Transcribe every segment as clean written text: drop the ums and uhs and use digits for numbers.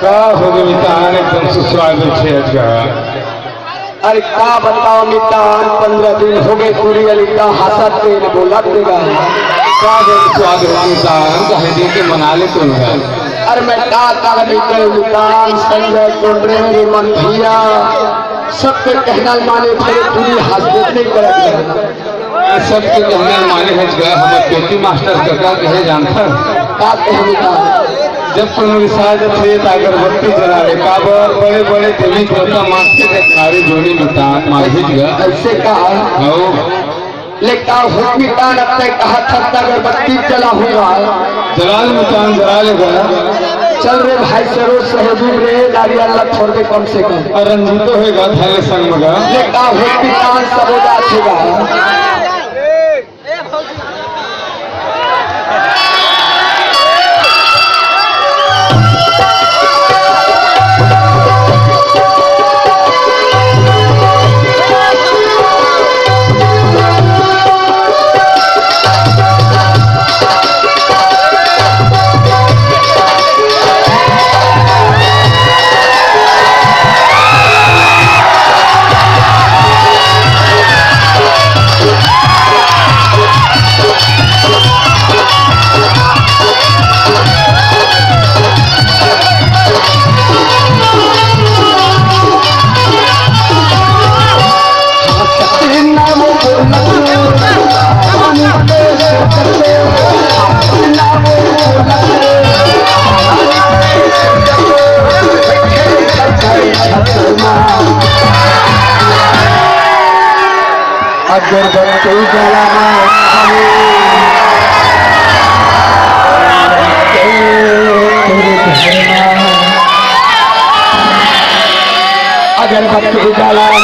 का हो गई मितान एकदम ससुराल में छे का। अरे का बताओ मितान 15 दिन हो गए पूरी अलिका हंसत तेल बोलत देगा का स्वाद मितान कहे दिन के मना ले तुम है। अरे मैं का निकल मितान संजय टोंडरे मेरे मंथिया सबके कहना माने थे पूरी हंसत नहीं करत सबके कहने माने है गए हमें पेटी मास्टर का कहे जानता का कहे मितान जब कोनो विसाज थे अगरबत्ती जलावे काबर बड़े बड़े देवी देवता मानते थे सारे जोड़ी मितान माहिज गया ऐसे कहा हो लेकिन हो मितान अब तक कहा था अगरबत्ती जला हुआ जलाल मितान जला लेगा चल रे भाई सरो सहदूब रे नारियल ला छोड़ दे कम से कम और रंजीतो होगा थाले संग मगा लेकिन हो मितान सब हो जाएगा अगरबत्ती जलाना अगरबत्ती जलाना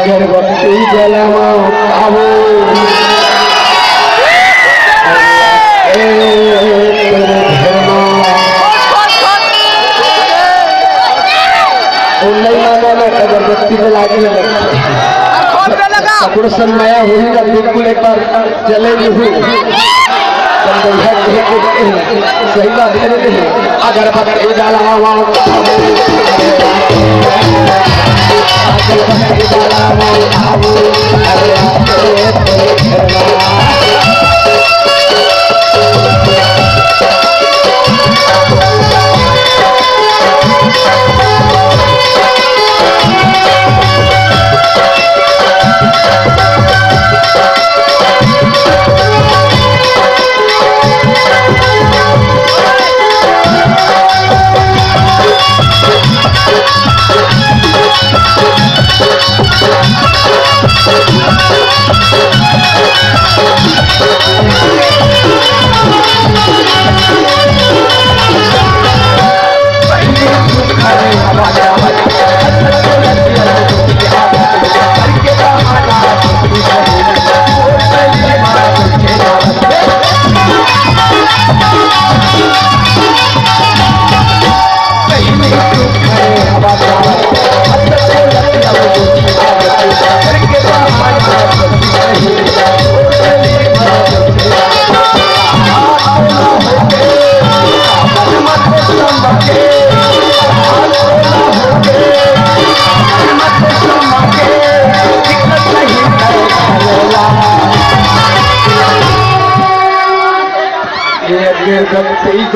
अगरबत्ती जलाना मया हुई ना बिल्कुल एक बार चलेगी हुई सही बात अगर पकड़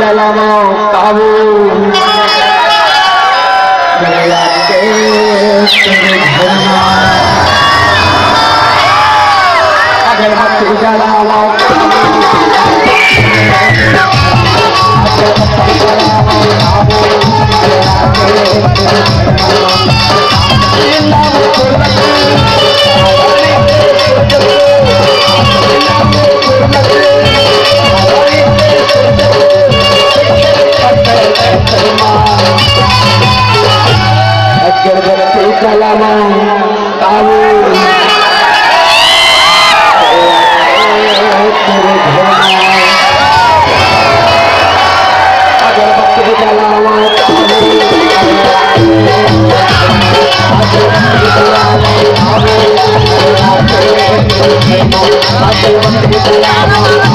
जलाओ काबू गया के तेरे घर में अगरबत्ती जलाओ अगरबत्ती जलाओ काबू तेरे घर में अगरबत्ती जलाओ काबू